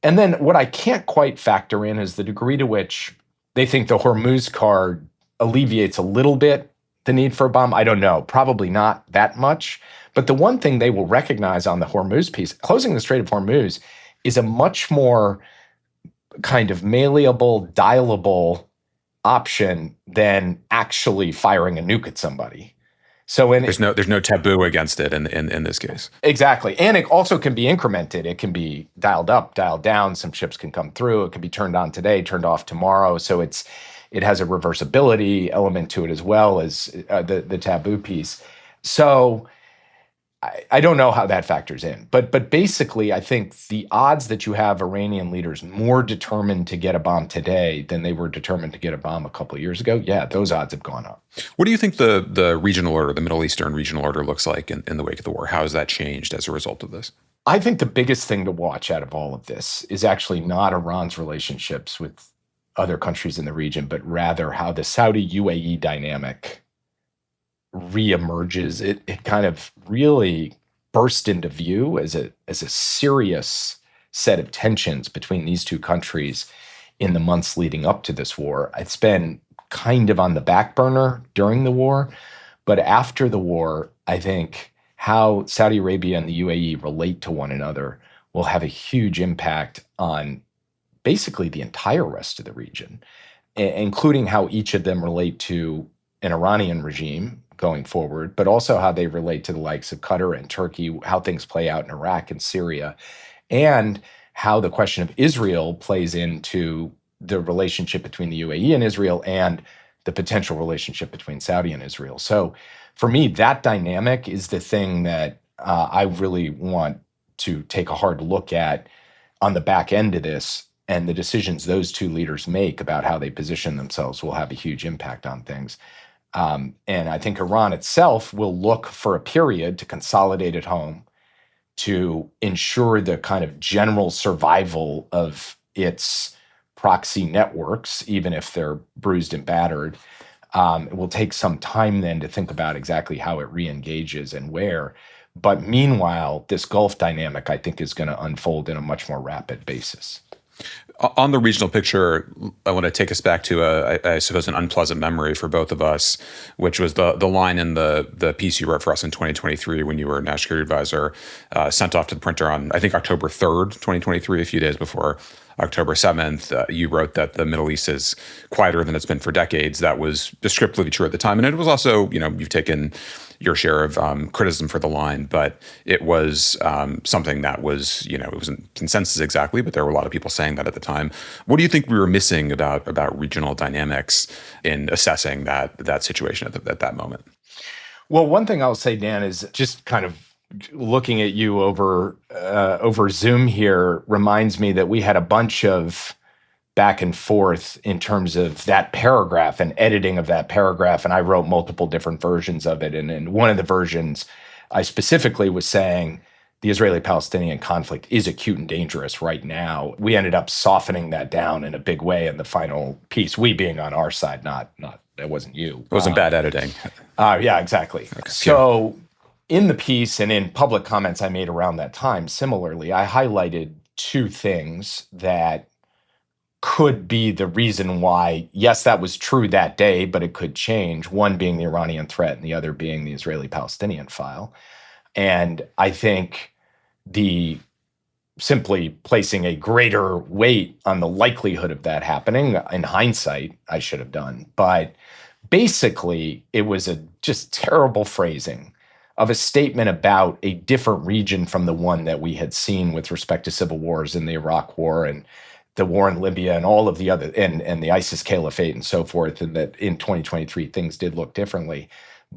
And then what I can't quite factor in is the degree to which they think the Hormuz card alleviates a little bit the need for a bomb. I don't know, probably not that much. But the one thing they will recognize on the Hormuz piece, closing the Strait of Hormuz is a much more kind of malleable, dialable option than actually firing a nuke at somebody. So there's no taboo against it in this case. Exactly. And it also can be incremented. It can be dialed up, dialed down. Some ships can come through. It can be turned on today, turned off tomorrow. So it has a reversibility element to it as well as the taboo piece. So I don't know how that factors in. But basically, I think the odds that you have Iranian leaders more determined to get a bomb today than they were determined to get a bomb a couple of years ago, yeah, those odds have gone up. What do you think the regional order, the Middle Eastern regional order looks like in the wake of the war? How has that changed as a result of this? I think the biggest thing to watch out of all of this is actually not Iran's relationships with other countries in the region, but rather how the Saudi-UAE dynamic reemerges. It kind of really burst into view as a serious set of tensions between these two countries in the months leading up to this war. It's been kind of on the back burner during the war, but after the war, I think how Saudi Arabia and the UAE relate to one another will have a huge impact on basically the entire rest of the region, including how each of them relate to an Iranian regime going forward, but also how they relate to the likes of Qatar and Turkey, how things play out in Iraq and Syria, and how the question of Israel plays into the relationship between the UAE and Israel and the potential relationship between Saudi and Israel. So for me, that dynamic is the thing that I really want to take a hard look at on the back end of this, and the decisions those two leaders make about how they position themselves will have a huge impact on things. And I think Iran itself will look for a period to consolidate at home to ensure the kind of general survival of its proxy networks, even if they're bruised and battered. It will take some time then to think about exactly how it re-engages and where. But meanwhile, this Gulf dynamic, I think, is going to unfold in a much more rapid basis. On the regional picture, I want to take us back to, I suppose, an unpleasant memory for both of us, which was the line in the piece you wrote for us in 2023 when you were National Security Advisor, sent off to the printer on, I think, October 3rd, 2023, a few days before October 7th. You wrote that the Middle East is quieter than it's been for decades. That was descriptively true at the time. And it was also, you've taken your share of criticism for the line, but it was something that was, it wasn't consensus exactly, but there were a lot of people saying that at the time. What do you think we were missing about regional dynamics in assessing that situation at that moment? Well, one thing I'll say, Dan, is just kind of looking at you over Zoom here reminds me that we had a bunch of back and forth in terms of that paragraph and editing of that paragraph. And I wrote multiple different versions of it. And in one of the versions, I specifically was saying the Israeli-Palestinian conflict is acute and dangerous right now. We ended up softening that down in a big way in the final piece, we being on our side, not that wasn't you. It wasn't bad editing. Yeah, exactly. Okay. So in the piece and in public comments I made around that time, similarly, I highlighted two things that could be the reason why, yes, that was true that day, but it could change. One being the Iranian threat and the other being the Israeli-Palestinian file. And I think simply placing a greater weight on the likelihood of that happening, in hindsight, I should have done. But basically, it was a just terrible phrasing of a statement about a different region from the one that we had seen with respect to civil wars in the Iraq War and the war in Libya and all of the other, and the ISIS caliphate and so forth, and that in 2023 things did look differently.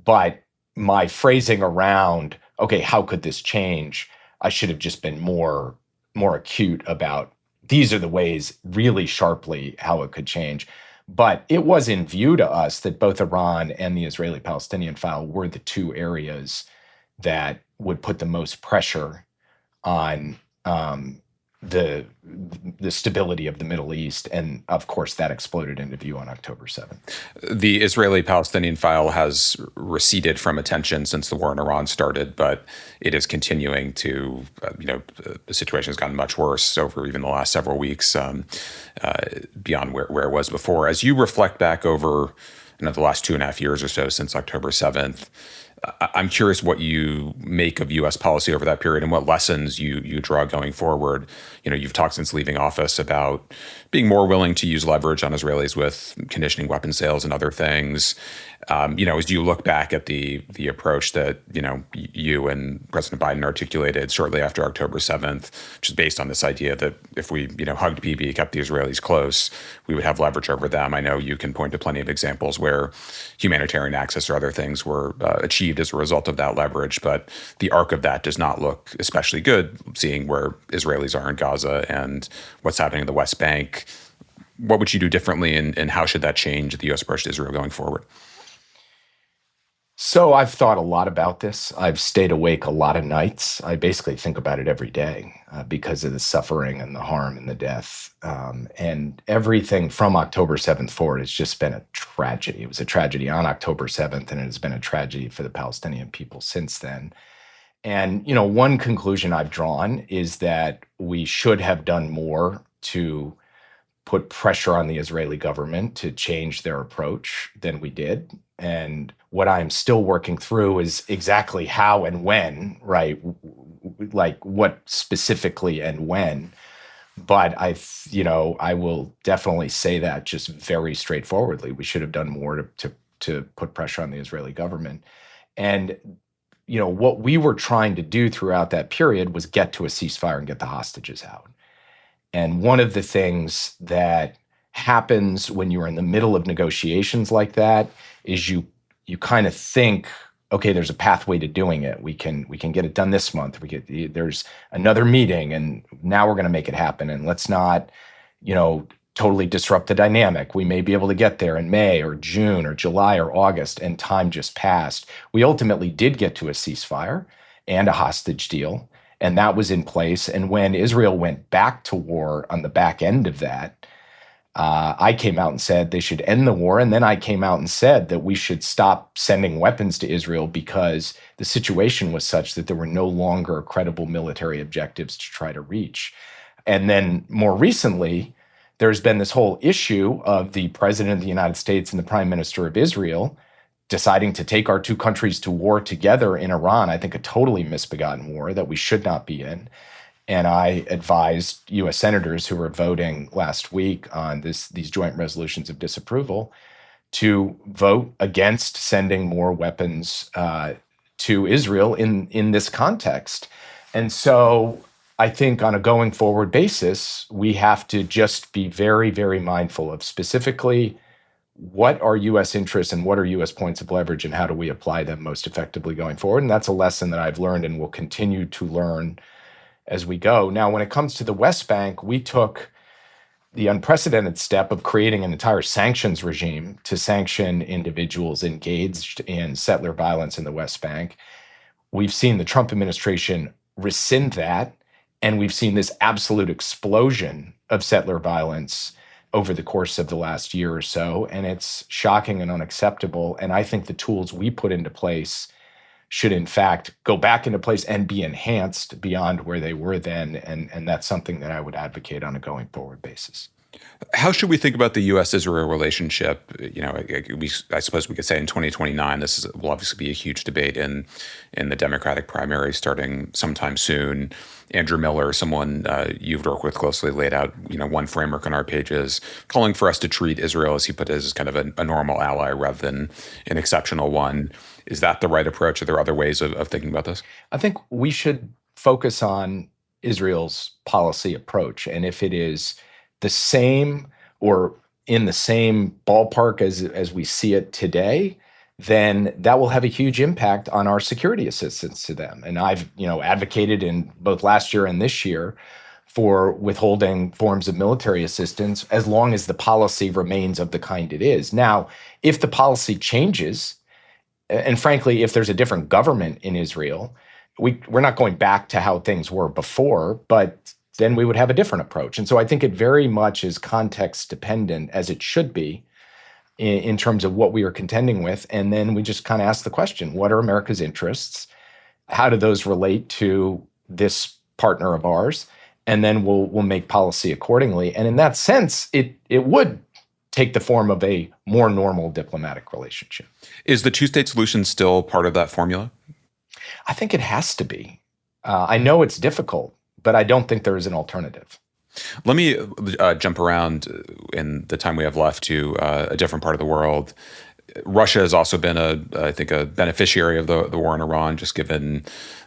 But my phrasing around, okay, how could this change? I should have just been more acute about these are the ways really sharply how it could change. But it was in view to us that both Iran and the Israeli-Palestinian file were the two areas that would put the most pressure on the the stability of the Middle East. And of course, that exploded into view on October 7th. The Israeli-Palestinian file has receded from attention since the war in Iran started, but it is continuing to, the situation has gotten much worse over even the last several weeks, beyond where it was before. As you reflect back over the last 2.5 years or so since October 7th, I'm curious what you make of U.S. policy over that period and what lessons you draw going forward. You've talked since leaving office about being more willing to use leverage on Israelis with conditioning weapon sales and other things. As you look back at the approach that you and President Biden articulated shortly after October 7th, which is based on this idea that if we hugged Bibi, kept the Israelis close, we would have leverage over them. I know you can point to plenty of examples where humanitarian access or other things were achieved as a result of that leverage, but the arc of that does not look especially good, seeing where Israelis are in Gaza and what's happening in the West Bank. What would you do differently, and how should that change the U.S. approach to Israel going forward? So I've thought a lot about this. I've stayed awake a lot of nights. I basically think about it every day because of the suffering and the harm and the death. And everything from October 7th forward has just been a tragedy. It was a tragedy on October 7th, and it has been a tragedy for the Palestinian people since then. And, one conclusion I've drawn is that we should have done more to put pressure on the Israeli government to change their approach than we did. And what I'm still working through is exactly how and when, right? Like what specifically and when. But I will definitely say that just very straightforwardly. We should have done more to put pressure on the Israeli government. And, what we were trying to do throughout that period was get to a ceasefire and get the hostages out. And one of the things that happens when you're in the middle of negotiations like that is you kind of think, okay, there's a pathway to doing it. We can get it done this month. There's another meeting, and now we're going to make it happen. And let's not, totally disrupt the dynamic. We may be able to get there in May or June or July or August, and time just passed. We ultimately did get to a ceasefire and a hostage deal, and that was in place. And when Israel went back to war on the back end of that, I came out and said they should end the war. And then I came out and said that we should stop sending weapons to Israel because the situation was such that there were no longer credible military objectives to try to reach. And then more recently, there's been this whole issue of the President of the United States and the Prime Minister of Israel deciding to take our two countries to war together in Iran. I think a totally misbegotten war that we should not be in. And I advised U.S. senators who were voting last week on these joint resolutions of disapproval to vote against sending more weapons to Israel in this context. And so I think on a going forward basis, we have to just be very, very mindful of specifically what are U.S. interests and what are U.S. points of leverage and how do we apply them most effectively going forward. And that's a lesson that I've learned and will continue to learn as we go. Now, when it comes to the West Bank, we took the unprecedented step of creating an entire sanctions regime to sanction individuals engaged in settler violence in the West Bank. We've seen the Trump administration rescind that, and we've seen this absolute explosion of settler violence over the course of the last year or so, and it's shocking and unacceptable. And I think the tools we put into place should in fact go back into place and be enhanced beyond where they were then. And that's something that I would advocate on a going forward basis. How should we think about the U.S.-Israel relationship? I suppose we could say in 2029, will obviously be a huge debate in the Democratic primary starting sometime soon. Andrew Miller, someone you've worked with closely, laid out one framework on our pages, calling for us to treat Israel, as he put it, as kind of a normal ally rather than an exceptional one. Is that the right approach? Are there other ways of thinking about this? I think we should focus on Israel's policy approach, and if it is the same or in the same ballpark as we see it today, then that will have a huge impact on our security assistance to them. And I've, advocated in both last year and this year for withholding forms of military assistance as long as the policy remains of the kind it is. Now, if the policy changes, and frankly, if there's a different government in Israel, we're not going back to how things were before, but then we would have a different approach. And so I think it very much is context dependent, as it should be, in terms of what we are contending with. And then we just kind of ask the question, what are America's interests? How do those relate to this partner of ours? And then we'll make policy accordingly. And in that sense, it would take the form of a more normal diplomatic relationship. Is the two-state solution still part of that formula? I think it has to be. I know it's difficult, but I don't think there is an alternative. Let me jump around in the time we have left to a different part of the world. Russia has also been, I think, a beneficiary of the war in Iran, just given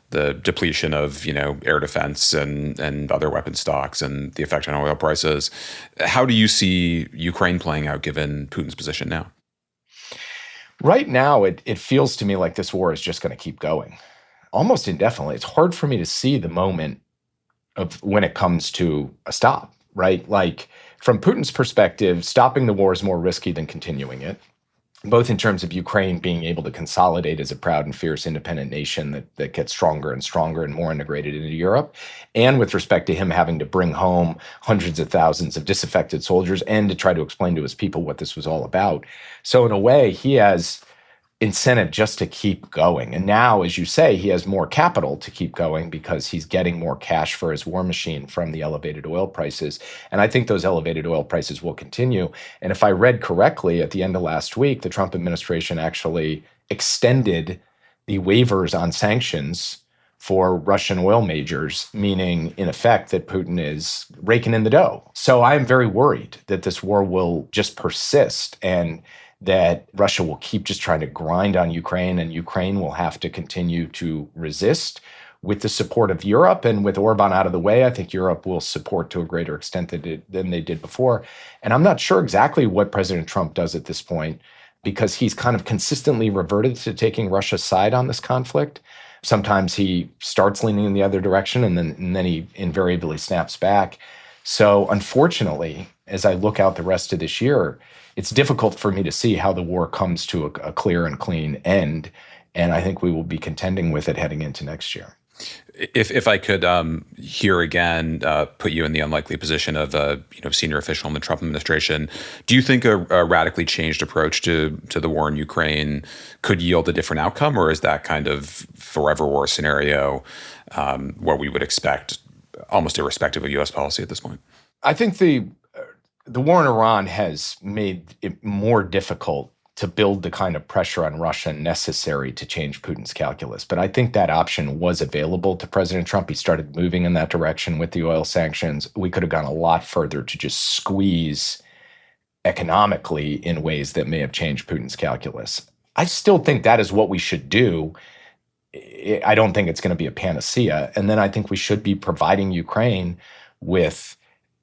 the depletion of air defense and other weapon stocks and the effect on oil prices. How do you see Ukraine playing out given Putin's position now? Right now, it feels to me like this war is just going to keep going, almost indefinitely. It's hard for me to see the moment of when it comes to a stop, right? Like, from Putin's perspective, stopping the war is more risky than continuing it, both in terms of Ukraine being able to consolidate as a proud and fierce independent nation that gets stronger and stronger and more integrated into Europe, and with respect to him having to bring home hundreds of thousands of disaffected soldiers and to try to explain to his people what this was all about. So in a way, he has incentive just to keep going. And now, as you say, he has more capital to keep going because he's getting more cash for his war machine from the elevated oil prices. And I think those elevated oil prices will continue. And if I read correctly, at the end of last week, the Trump administration actually extended the waivers on sanctions for Russian oil majors, meaning, in effect, that Putin is raking in the dough. So I'm very worried that this war will just persist and that Russia will keep just trying to grind on Ukraine, and Ukraine will have to continue to resist with the support of Europe. And with Orban out of the way, I think Europe will support to a greater extent than they did before. And I'm not sure exactly what President Trump does at this point, because he's kind of consistently reverted to taking Russia's side on this conflict. Sometimes he starts leaning in the other direction, and then he invariably snaps back. So unfortunately, as I look out the rest of this year, it's difficult for me to see how the war comes to a clear and clean end. And I think we will be contending with it heading into next year. If I could here again put you in the unlikely position of a senior official in the Trump administration, do you think a radically changed approach to the war in Ukraine could yield a different outcome, or is that kind of forever war scenario what we would expect, almost irrespective of U.S. policy at this point? I think the war in Iran has made it more difficult to build the kind of pressure on Russia necessary to change Putin's calculus. But I think that option was available to President Trump. He started moving in that direction with the oil sanctions. We could have gone a lot further to just squeeze economically in ways that may have changed Putin's calculus. I still think that is what we should do. I don't think it's going to be a panacea. And then I think we should be providing Ukraine with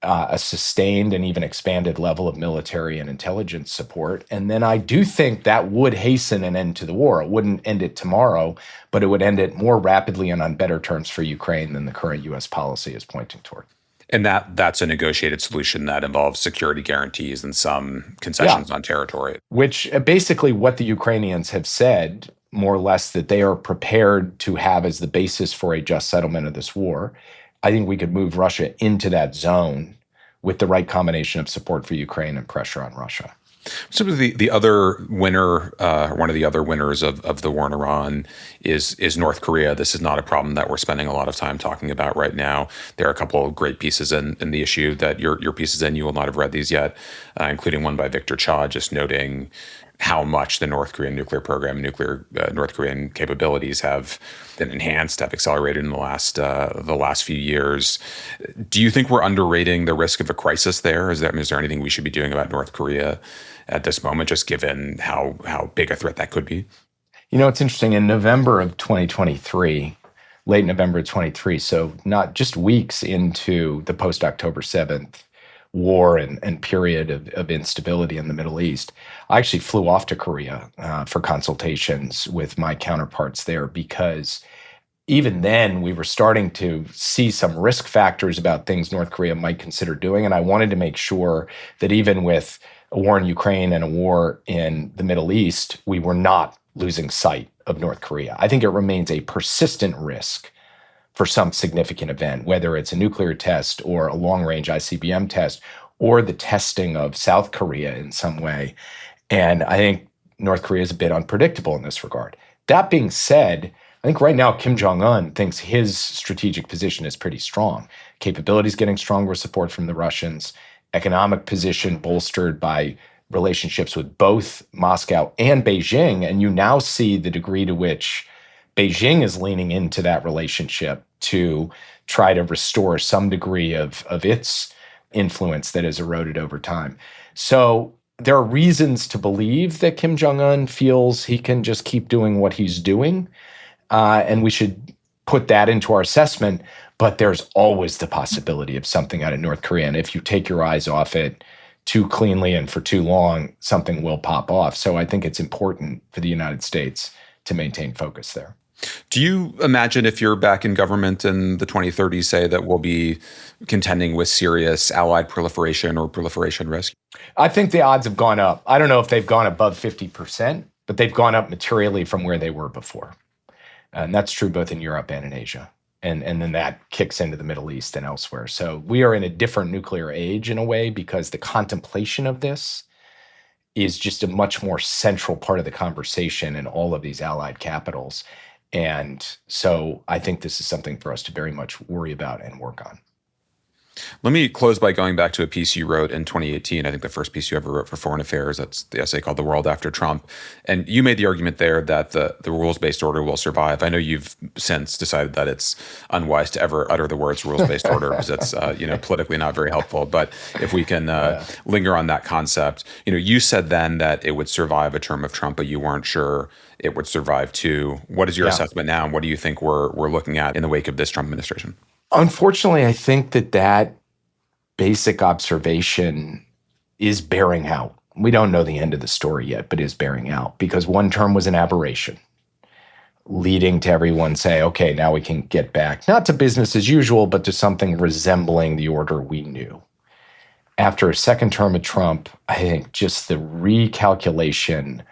a sustained and even expanded level of military and intelligence support. And then I do think that would hasten an end to the war. It wouldn't end it tomorrow, but it would end it more rapidly and on better terms for Ukraine than the current U.S. policy is pointing toward. And that's a negotiated solution that involves security guarantees and some concessions on territory. Which basically what the Ukrainians have said, more or less, that they are prepared to have as the basis for a just settlement of this war. I think we could move Russia into that zone with the right combination of support for Ukraine and pressure on Russia. So the other winner, one of the other winners of the war in Iran is North Korea. This is not a problem that we're spending a lot of time talking about right now. There are a couple of great pieces in the issue that your piece is in. You will not have read these yet, including one by Victor Cha, just noting how much the North Korean nuclear program, North Korean capabilities have been enhanced, have accelerated in the last few years. Do you think we're underrating the risk of a crisis there? Is there anything we should be doing about North Korea at this moment, just given how big a threat that could be? It's interesting. In November of 2023, late November of 23, so not just weeks into the post-October 7th war and period of instability in the Middle East, I actually flew off to Korea for consultations with my counterparts there, because even then we were starting to see some risk factors about things North Korea might consider doing. And I wanted to make sure that even with a war in Ukraine and a war in the Middle East, we were not losing sight of North Korea. I think it remains a persistent risk for some significant event, whether it's a nuclear test or a long-range ICBM test or the testing of South Korea in some way. And I think North Korea is a bit unpredictable in this regard. That being said, I think right now Kim Jong-un thinks his strategic position is pretty strong. Capabilities getting stronger, support from the Russians, economic position bolstered by relationships with both Moscow and Beijing. And you now see the degree to which Beijing is leaning into that relationship to try to restore some degree of its influence that has eroded over time. So there are reasons to believe that Kim Jong-un feels he can just keep doing what he's doing. And we should put that into our assessment. But there's always the possibility of something out of North Korea. And if you take your eyes off it too cleanly and for too long, something will pop off. So I think it's important for the United States to maintain focus there. Do you imagine if you're back in government in the 2030s, say, that we'll be contending with serious allied proliferation or proliferation risk? I think the odds have gone up. I don't know if they've gone above 50%, but they've gone up materially from where they were before. And that's true both in Europe and in Asia. And then that kicks into the Middle East and elsewhere. So we are in a different nuclear age in a way because the contemplation of this is just a much more central part of the conversation in all of these allied capitals. And so I think this is something for us to very much worry about and work on. Let me close by going back to a piece you wrote in 2018. I think the first piece you ever wrote for Foreign Affairs. That's the essay called The World After Trump. And you made the argument there that the rules-based order will survive. I know you've since decided that it's unwise to ever utter the words rules-based order because it's politically not very helpful. But if we can linger on that concept, you said then that it would survive a term of Trump, but you weren't sure it would survive too. What is your assessment now, and what do you think we're looking at in the wake of this Trump administration? Unfortunately, I think that basic observation is bearing out. We don't know the end of the story yet, but is bearing out because one term was an aberration, leading to everyone say, okay, now we can get back, not to business as usual, but to something resembling the order we knew. After a second term of Trump, I think just the recalculation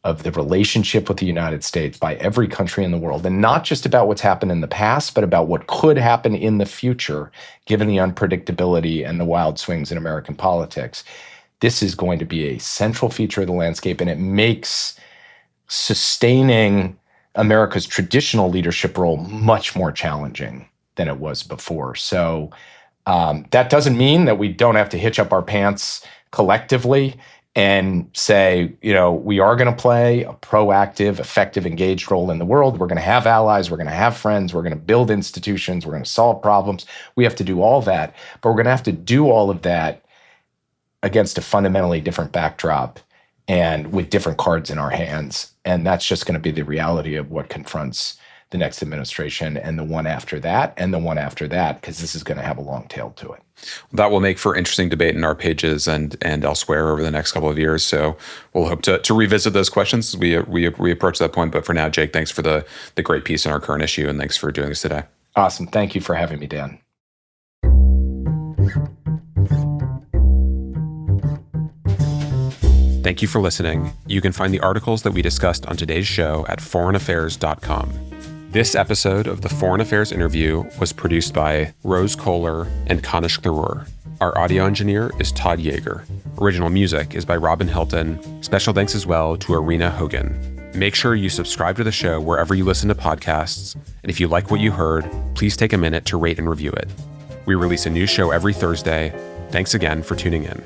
of the relationship with the United States by every country in the world, and not just about what's happened in the past, but about what could happen in the future, given the unpredictability and the wild swings in American politics. This is going to be a central feature of the landscape, and it makes sustaining America's traditional leadership role much more challenging than it was before. So that doesn't mean that we don't have to hitch up our pants collectively and say, we are going to play a proactive, effective, engaged role in the world. We're going to have allies. We're going to have friends. We're going to build institutions. We're going to solve problems. We have to do all that. But we're going to have to do all of that against a fundamentally different backdrop and with different cards in our hands. And that's just going to be the reality of what confronts the next administration and the one after that and the one after that, because this is going to have a long tail to it. That will make for interesting debate in our pages and elsewhere over the next couple of years. So we'll hope to revisit those questions as we approach that point. But for now, Jake, thanks for the great piece on our current issue, and thanks for doing this today. Awesome. Thank you for having me, Dan. Thank you for listening. You can find the articles that we discussed on today's show at foreignaffairs.com. This episode of the Foreign Affairs Interview was produced by Rose Kohler and Kanish Tharoor. Our audio engineer is Todd Yeager. Original music is by Robin Hilton. Special thanks as well to Arena Hogan. Make sure you subscribe to the show wherever you listen to podcasts. And if you like what you heard, please take a minute to rate and review it. We release a new show every Thursday. Thanks again for tuning in.